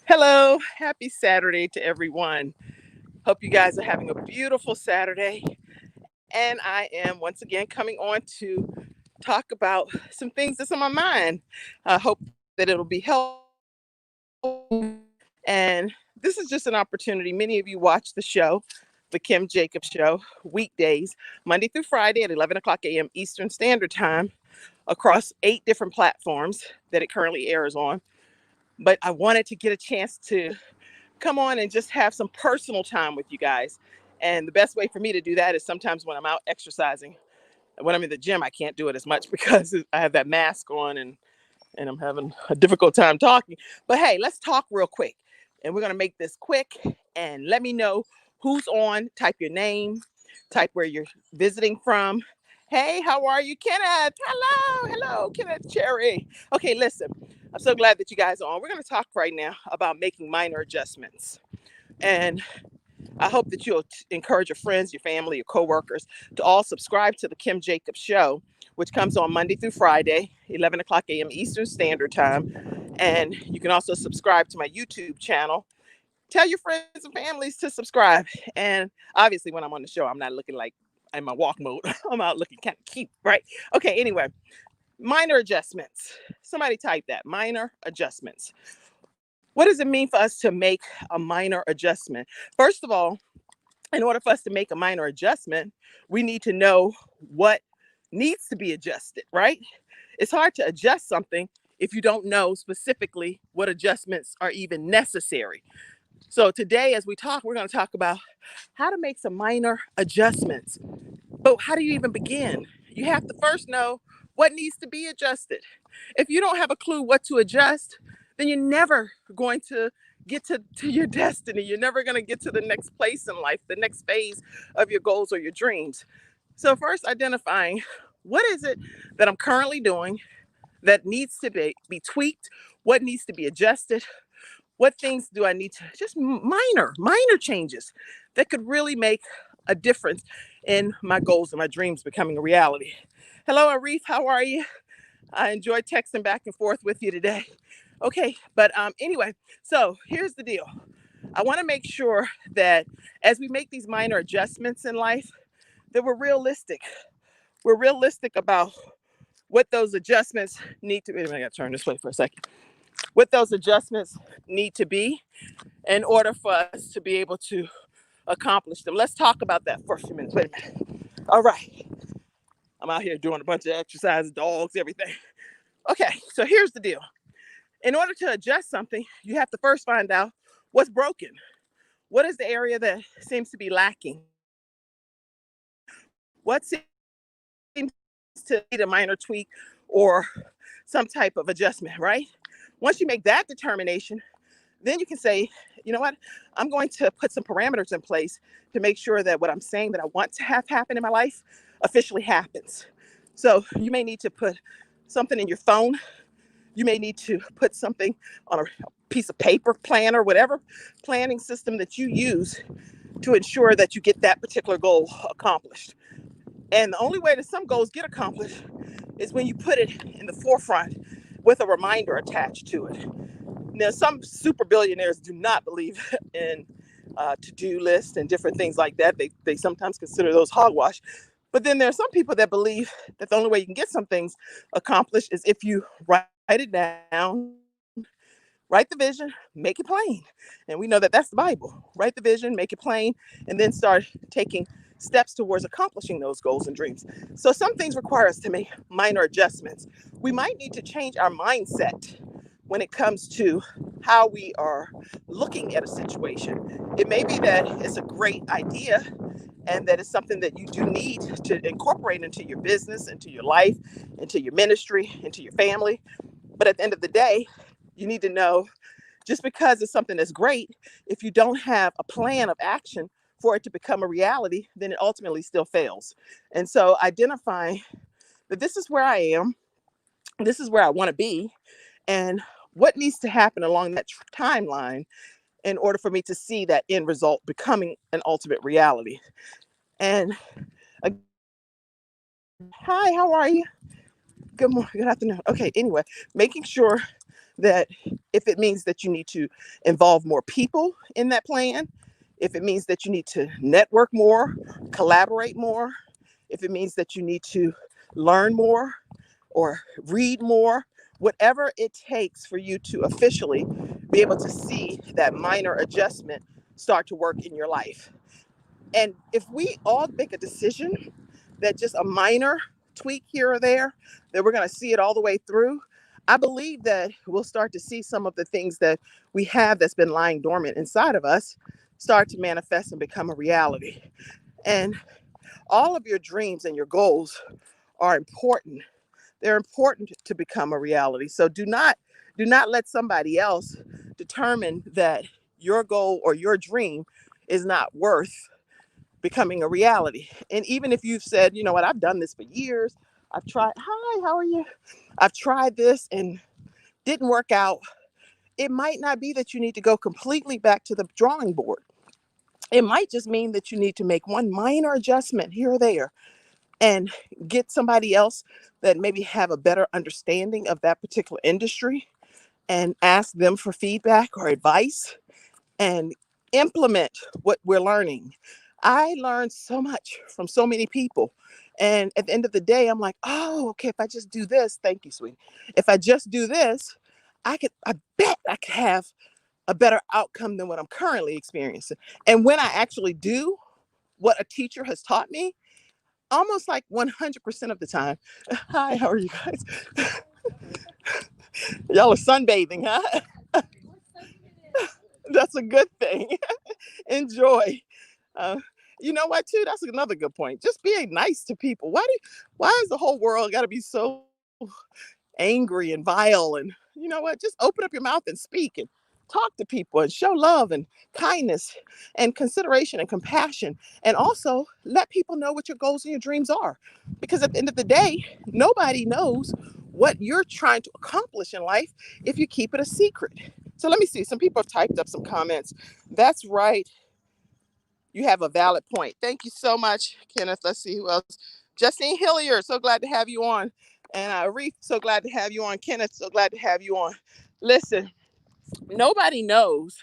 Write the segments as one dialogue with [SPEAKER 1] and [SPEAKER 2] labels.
[SPEAKER 1] Hello, happy Saturday to everyone. Hope you guys are having a beautiful Saturday. And I am once again coming on to talk about some things that's on my mind. I hope that it'll be helpful. And this is just an opportunity. Many of you watch the show, The Kim Jacobs Show, weekdays, Monday through Friday at 11 o'clock a.m. Eastern Standard Time across 8 different platforms that it currently airs on. But I wanted to get a chance to come on and just have some personal time with you guys. And the best way for me to do that is sometimes when I'm out exercising. When I'm in the gym, I can't do it as much because I have that mask on and I'm having a difficult time talking. But hey, let's talk real quick. And we're going to make this quick and let me know who's on. Type your name, type where you're visiting from. Hey, how are you, Kenneth? Hello, Kenneth Cherry. Okay, listen, I'm so glad that you guys are on. We're going to talk right now about making minor adjustments. And I hope that you'll encourage your friends, your family, your coworkers to all subscribe to the Kim Jacobs Show, which comes on Monday through Friday, 11 o'clock a.m. Eastern Standard Time. And you can also subscribe to my YouTube channel. Tell your friends and families to subscribe. And obviously, when I'm on the show, I'm not looking like in my walk mode. I'm out looking kind of cute, right? Okay, anyway, minor adjustments. Somebody type that, minor adjustments. What does it mean for us to make a minor adjustment? First of all, in order for us to make a minor adjustment, we need to know what needs to be adjusted, right? It's hard to adjust something if you don't know specifically what adjustments are even necessary. So today, as we talk, we're going to talk about how to make some minor adjustments. But how do you even begin? You have to first know what needs to be adjusted. If you don't have a clue what to adjust, then you're never going to get to your destiny. You're never going to get to the next place in life, the next phase of your goals or your dreams. So, first, identifying what is it that I'm currently doing that needs to be tweaked, what needs to be adjusted, what things do I need to just minor changes that could really make a difference in my goals and my dreams becoming a reality. Hello, Arif. How are you? I enjoyed texting back and forth with you today. Okay, but anyway, so here's the deal. I want to make sure that as we make these minor adjustments in life, that we're realistic. We're realistic about what those adjustments need to be. I got to turn this way for a second. What those adjustments need to be in order for us to be able to accomplish them. Let's talk about that for a few minutes. Wait a minute. All right. I'm out here doing a bunch of exercises, dogs, everything. Okay, so here's the deal. In order to adjust something, you have to first find out what's broken. What is the area that seems to be lacking? What seems to need a minor tweak or some type of adjustment, right? Once you make that determination, then you can say, you know what, I'm going to put some parameters in place to make sure that what I'm saying that I want to have happen in my life officially happens. So you may need to put something in your phone. You may need to put something on a piece of paper, plan, or whatever planning system that you use to ensure that you get that particular goal accomplished. And the only way that some goals get accomplished is when you put it in the forefront with a reminder attached to it. Now, some super billionaires do not believe in to-do lists and different things like that. They sometimes consider those hogwash. But then there are some people that believe that the only way you can get some things accomplished is if you write it down, write the vision, make it plain. And we know that that's the Bible. Write the vision, make it plain, and then start taking steps towards accomplishing those goals and dreams. So some things require us to make minor adjustments. We might need to change our mindset when it comes to how we are looking at a situation. It may be that it's a great idea and that it's something that you do need to incorporate into your business, into your life, into your ministry, into your family. But at the end of the day, you need to know just because it's something that's great, if you don't have a plan of action for it to become a reality, then it ultimately still fails. And so identifying that this is where I am, this is where I want to be, and what needs to happen along that timeline in order for me to see that end result becoming an ultimate reality. And hi, how are you? Good morning, good afternoon. Okay, anyway, making sure that if it means that you need to involve more people in that plan, if it means that you need to network more, collaborate more, if it means that you need to learn more or read more, whatever it takes for you to officially be able to see that minor adjustment start to work in your life. And if we all make a decision that just a minor tweak here or there, that we're going to see it all the way through, I believe that we'll start to see some of the things that we have that's been lying dormant inside of us start to manifest and become a reality. And all of your dreams and your goals are important. They're important to become a reality. So do not let somebody else determine that your goal or your dream is not worth becoming a reality. And even if you've said, you know what, I've done this for years. I've tried, hi, how are you? I've tried this and didn't work out. It might not be that you need to go completely back to the drawing board. It might just mean that you need to make one minor adjustment here or there and get somebody else that maybe have a better understanding of that particular industry and ask them for feedback or advice and implement what we're learning. I learned so much from so many people. And at the end of the day, I'm like, oh, okay, if I just do this, thank you, sweetie. If I just do this, I bet I could have a better outcome than what I'm currently experiencing. And when I actually do what a teacher has taught me, almost like 100% of the time, hi, how are you guys? Y'all are sunbathing, huh? That's a good thing. Enjoy. Uh, you know what, too? That's another good point. Just being nice to people. Why is the whole world got to be so angry and vile? And you know what? Just open up your mouth and speak and talk to people and show love and kindness and consideration and compassion. And also let people know what your goals and your dreams are. Because at the end of the day, nobody knows what you're trying to accomplish in life if you keep it a secret. So let me see. Some people have typed up some comments. That's right. You have a valid point. Thank you so much, Kenneth. Let's see who else. Justine Hillier, so glad to have you on. And Reef, so glad to have you on. Kenneth, so glad to have you on. Listen, nobody knows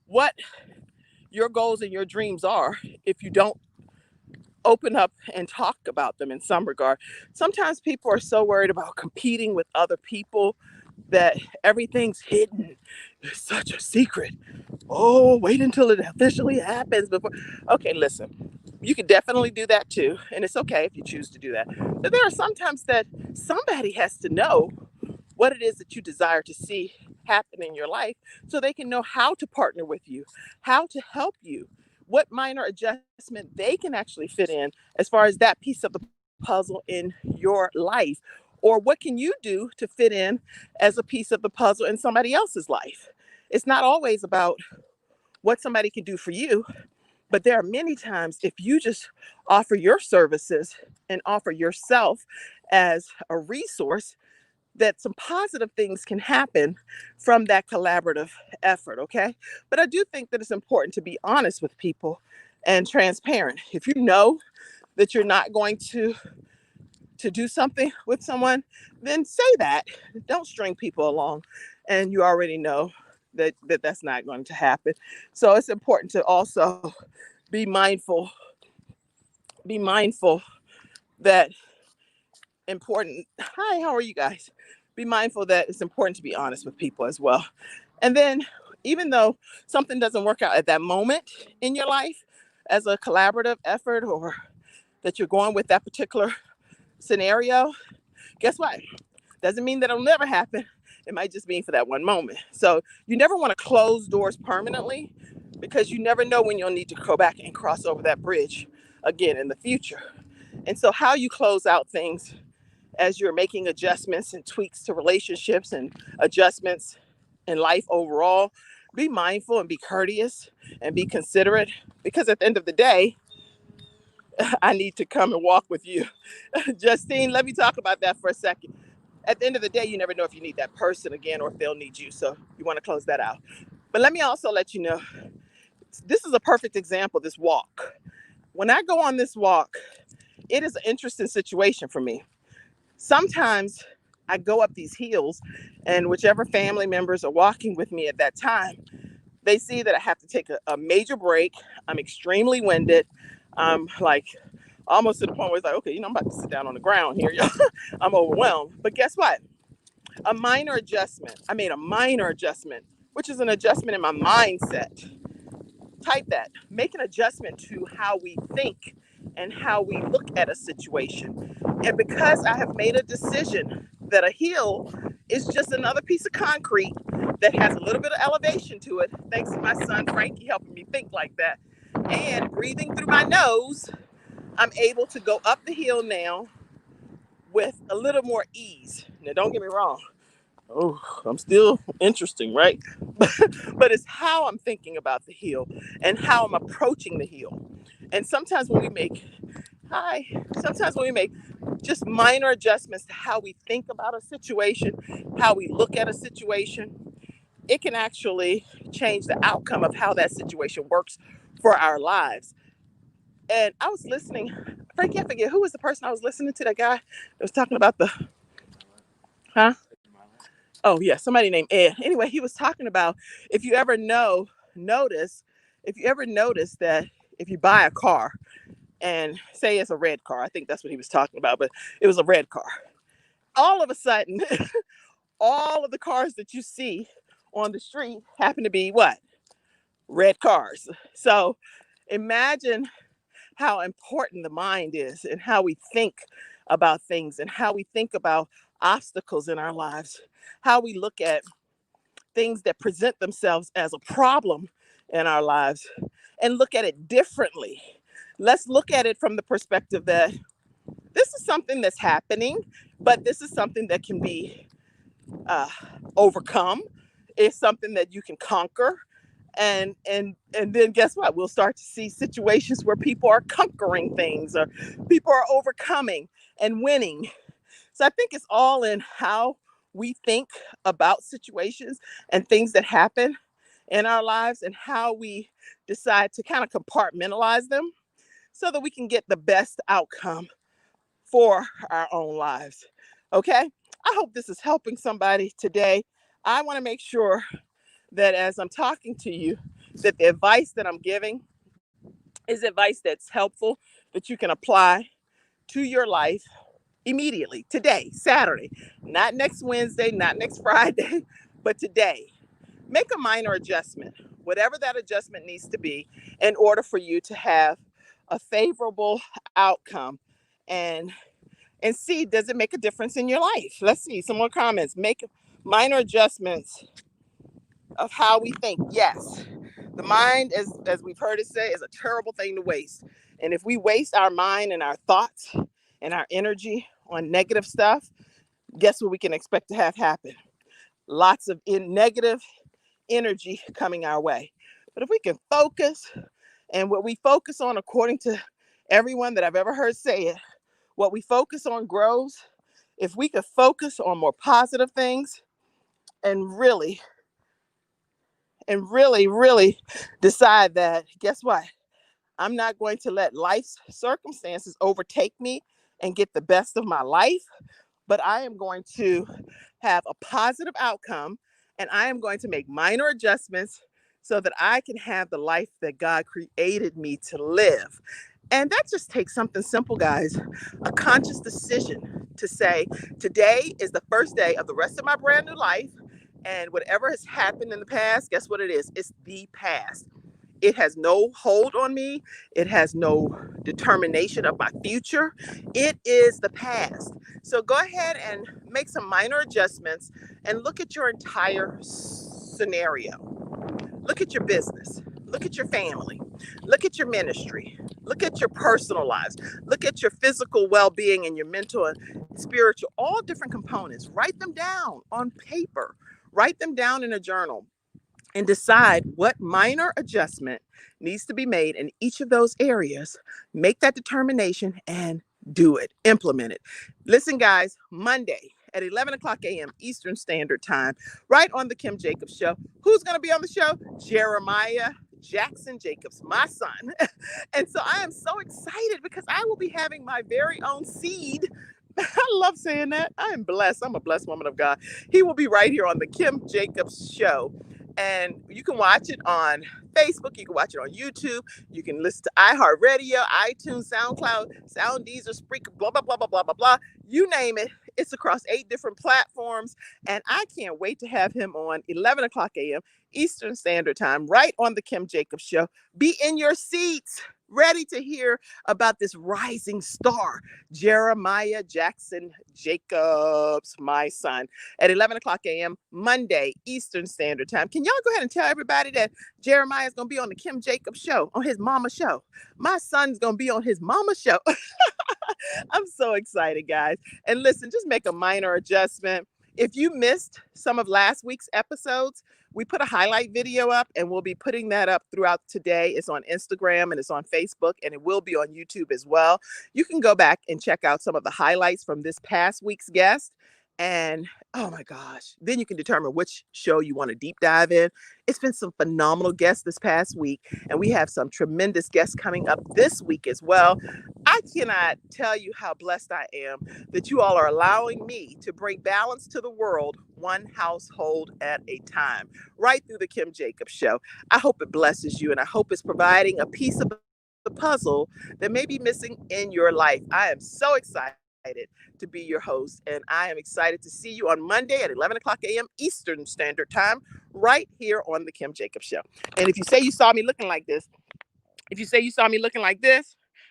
[SPEAKER 1] what your goals and your dreams are if you don't open up and talk about them in some regard. Sometimes people are so worried about competing with other people that everything's hidden. It's such a secret. Oh, wait until it officially happens before. Okay, listen, you can definitely do that too. And it's okay if you choose to do that. But there are sometimes that somebody has to know what it is that you desire to see happen in your life so they can know how to partner with you, how to help you, what minor adjustment they can actually fit in as far as that piece of the puzzle in your life. Or what can you do to fit in as a piece of the puzzle in somebody else's life? It's not always about what somebody can do for you, but there are many times if you just offer your services and offer yourself as a resource, that some positive things can happen from that collaborative effort, okay? But I do think that it's important to be honest with people and transparent. If you know that you're not going to do something with someone, then say that. Don't string people along and you already know that that's not going to happen. So it's important to also be mindful, be mindful that important. Hi, how are you guys? Be mindful that it's important to be honest with people as well. And then, even though something doesn't work out at that moment in your life as a collaborative effort or that you're going with that particular scenario, guess what? Doesn't mean that it'll never happen. It might just mean for that one moment. So you never want to close doors permanently because you never know when you'll need to go back and cross over that bridge again in the future. And so how you close out things as you're making adjustments and tweaks to relationships and adjustments in life overall, be mindful and be courteous and be considerate because at the end of the day, I need to come and walk with you. Justine, let me talk about that for a second. At the end of the day, you never know if you need that person again or if they'll need you. So you want to close that out. But let me also let you know, this is a perfect example, this walk. When I go on this walk, it is an interesting situation for me. Sometimes I go up these hills, and whichever family members are walking with me at that time, they see that I have to take a major break. I'm extremely winded. I'm like almost to the point where it's like, okay, I'm about to sit down on the ground here. I'm overwhelmed. But guess what? A minor adjustment. I made a minor adjustment, which is an adjustment in my mindset. Type that. Make an adjustment to how we think and how we look at a situation. And because I have made a decision that a hill is just another piece of concrete that has a little bit of elevation to it, thanks to my son Frankie helping me think like that, and breathing through my nose, I'm able to go up the hill now with a little more ease. Now, don't get me wrong. Oh, I'm still interesting, right? But it's how I'm thinking about the hill and how I'm approaching the hill. And sometimes when we make just minor adjustments to how we think about a situation, how we look at a situation, it can actually change the outcome of how that situation works for our lives. And I was listening, Frankie, I forget who was the person I was listening to, that guy that was talking about the, huh? Oh yeah, somebody named Ed. Anyway, he was talking about if you ever notice that if you buy a car and say it's a red car, I think that's what he was talking about, but it was a red car. All of a sudden, all of the cars that you see on the street happen to be what? Red cars. So imagine how important the mind is and how we think about things and how we think about obstacles in our lives, how we look at things that present themselves as a problem in our lives and look at it differently. Let's look at it from the perspective that this is something that's happening, but this is something that can be overcome. It's something that you can conquer. And then guess what? We'll start to see situations where people are conquering things or people are overcoming and winning. So I think it's all in how we think about situations and things that happen in our lives and how we decide to kind of compartmentalize them so that we can get the best outcome for our own lives. Okay? I hope this is helping somebody today. I want to make sure that as I'm talking to you, that the advice that I'm giving is advice that's helpful, that you can apply to your life immediately, today, Saturday, not next Wednesday, not next Friday, but today. Make a minor adjustment, whatever that adjustment needs to be, in order for you to have a favorable outcome. And see, does it make a difference in your life? Let's see some more comments. Make minor adjustments of how we think. Yes, the mind, as we've heard it say, is a terrible thing to waste. And if we waste our mind and our thoughts and our energy on negative stuff, guess what we can expect to have happen? Lots of negative energy coming our way. But if we can focus, and what we focus on, according to everyone that I've ever heard say it, what we focus on grows. If we could focus on more positive things and really decide that, guess what? I'm not going to let life's circumstances overtake me and get the best of my life, but I am going to have a positive outcome and I am going to make minor adjustments so that I can have the life that God created me to live. And that just takes something simple, guys, a conscious decision to say, today is the first day of the rest of my brand new life. And whatever has happened in the past, guess what it is? It's the past. It has no hold on me. It has no determination of my future. It is the past. So go ahead and make some minor adjustments and look at your entire scenario. Look at your business. Look at your family. Look at your ministry. Look at your personal lives. Look at your physical well-being and your mental and spiritual, all different components. Write them down on paper. Write them down in a journal and decide what minor adjustment needs to be made in each of those areas. Make that determination and do it. Implement it. Listen, guys, Monday at 11 o'clock a.m. Eastern Standard Time, right on the Kim Jacobs Show. Who's going to be on the show? Jeremiah Jackson Jacobs, my son. And so I am so excited because I will be having my very own seed I love saying that. I am blessed. I'm a blessed woman of God. He will be right here on the Kim Jacobs Show. And you can watch it on Facebook. You can watch it on YouTube. You can listen to iHeartRadio, iTunes, SoundCloud, Deezer, Spreaker, blah, blah, blah, blah, blah, blah, blah. You name it. It's across 8 different platforms. And I can't wait to have him on 11 o'clock a.m. Eastern Standard Time, right on the Kim Jacobs Show. Be in your seats, ready to hear about this rising star, Jeremiah Jackson Jacobs, my son, at 11 o'clock a.m. Monday, Eastern Standard Time. Can y'all go ahead and tell everybody that Jeremiah is going to be on the Kim Jacobs Show, on his mama show? My son's going to be on his mama show. I'm so excited, guys. And listen, just make a minor adjustment. If you missed some of last week's episodes, we put a highlight video up and we'll be putting that up throughout today. It's on Instagram and it's on Facebook and it will be on YouTube as well. You can go back and check out some of the highlights from this past week's guest. And oh my gosh, then you can determine which show you want to deep dive in. It's been some phenomenal guests this past week, and we have some tremendous guests coming up this week as well. I cannot tell you how blessed I am that you all are allowing me to bring balance to the world, one household at a time, right through the Kim Jacobs Show. I hope it blesses you, and I hope it's providing a piece of the puzzle that may be missing in your life. I am so excited to be your host, and I am excited to see you on Monday at 11 o'clock a.m. Eastern Standard Time, right here on the Kim Jacobs Show. And if you say you saw me looking like this,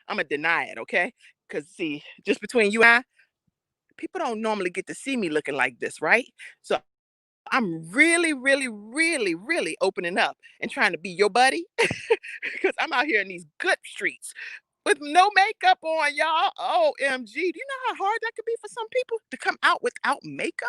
[SPEAKER 1] I'm going to deny it, okay? Because, see, just between you and I, people don't normally get to see me looking like this, right? So I'm really, really, really, really opening up and trying to be your buddy because I'm out here in these good streets with no makeup on, y'all. OMG. Do you know how hard that could be for some people to come out without makeup?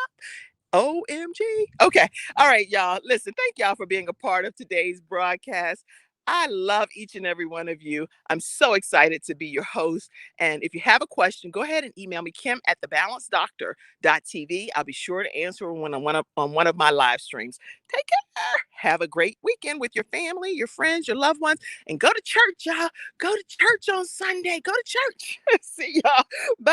[SPEAKER 1] OMG. Okay. All right, y'all. Listen, thank y'all for being a part of today's broadcast. I love each and every one of you. I'm so excited to be your host. And if you have a question, go ahead and email me, Kim at balancedoctor.tv. I'll be sure to answer when I'm on one of my live streams. Take care. Have a great weekend with your family, your friends, your loved ones, and go to church, y'all. Go to church on Sunday. Go to church. See y'all. Bye.